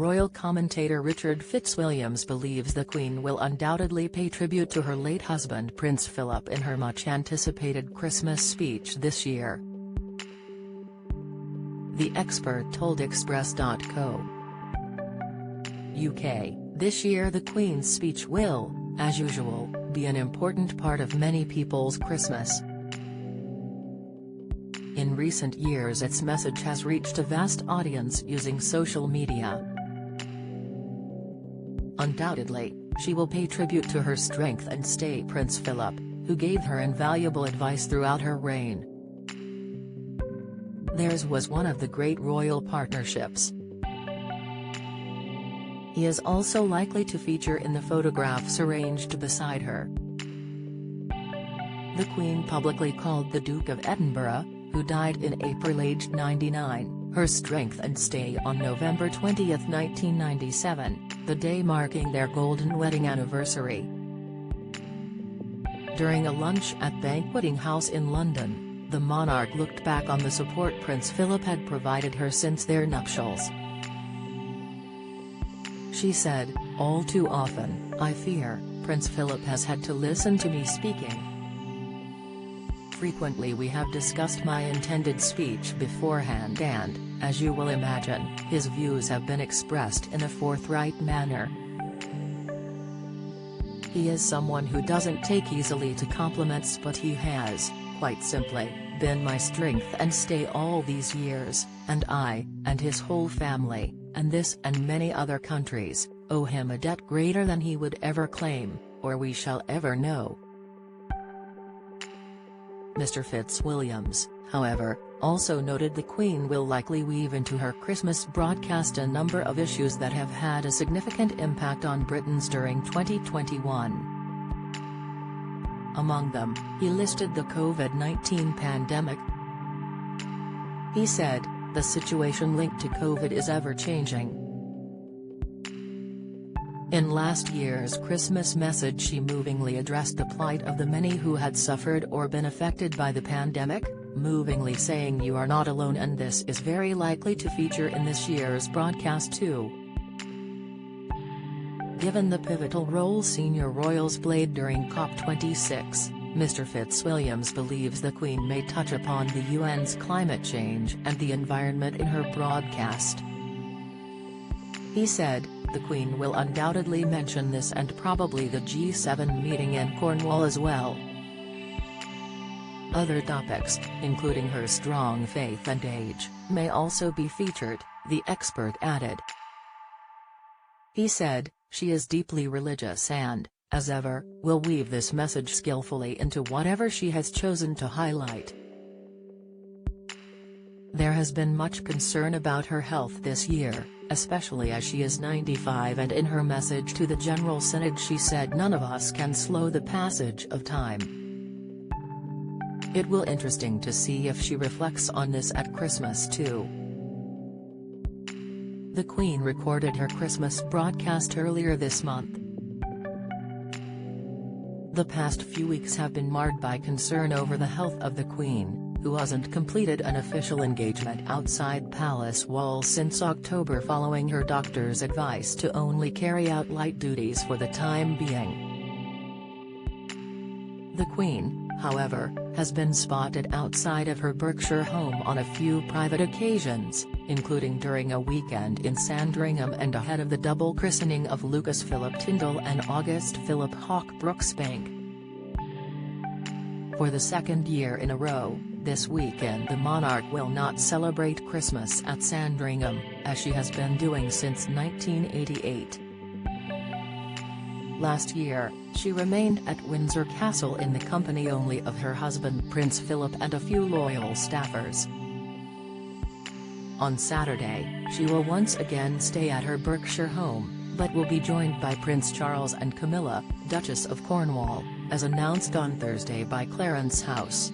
royal commentator Richard Fitzwilliams believes the Queen will undoubtedly pay tribute to her late husband Prince Philip in her much-anticipated Christmas speech this year. The expert told Express.co. UK, this year the Queen's speech will, as usual, be an important part of many people's Christmas. In recent years its message has reached a vast audience using social media. Undoubtedly, she will pay tribute to her strength and stay Prince Philip, who gave her invaluable advice throughout her reign. Theirs was one of the great royal partnerships. He is also likely to feature in the photographs arranged beside her. The Queen publicly called the Duke of Edinburgh, who died in April aged 99, her strength and stay on November 20, 1997, the day marking their golden wedding anniversary. During a lunch at Banqueting House in London, the monarch looked back on the support Prince Philip had provided her since their nuptials. She said, "All too often, I fear, Prince Philip has had to listen to me speaking. Frequently we have discussed my intended speech beforehand and, as you will imagine, his views have been expressed in a forthright manner. He is someone who doesn't take easily to compliments, but he has, quite simply, been my strength and stay all these years, and I, and his whole family, and this and many other countries, owe him a debt greater than he would ever claim, or we shall ever know." Mr. Fitzwilliams, however, also noted the Queen will likely weave into her Christmas broadcast a number of issues that have had a significant impact on Britons during 2021. Among them, he listed the COVID-19 pandemic. He said, "The situation linked to COVID is ever-changing. In last year's Christmas message she movingly addressed the plight of the many who had suffered or been affected by the pandemic, movingly saying you are not alone, and this is very likely to feature in this year's broadcast too." Given the pivotal role senior royals played during COP26, Mr. Fitzwilliams believes the Queen may touch upon the UN's climate change and the environment in her broadcast. He said, "The Queen will undoubtedly mention this and probably the G7 meeting in Cornwall as well." Other topics, including her strong faith and age, may also be featured, the expert added. He said, "She is deeply religious and, as ever, will weave this message skillfully into whatever she has chosen to highlight." There has been much concern about her health this year, especially as she is 95, and in her message to the General Synod she said none of us can slow the passage of time. It will interesting to see if she reflects on this at Christmas too. The Queen recorded her Christmas broadcast earlier this month. The past few weeks have been marred by concern over the health of the Queen, who hasn't completed an official engagement outside palace walls since October following her doctor's advice to only carry out light duties for the time being. The Queen, however, has been spotted outside of her Berkshire home on a few private occasions, including during a weekend in Sandringham and ahead of the double christening of Lucas Philip Tyndall and August Philip Hawke Brooksbank. For the second year in a row, this weekend the monarch will not celebrate Christmas at Sandringham, as she has been doing since 1988. Last year, she remained at Windsor Castle in the company only of her husband Prince Philip and a few loyal staffers. On Saturday, she will once again stay at her Berkshire home, but will be joined by Prince Charles and Camilla, Duchess of Cornwall, as announced on Thursday by Clarence House.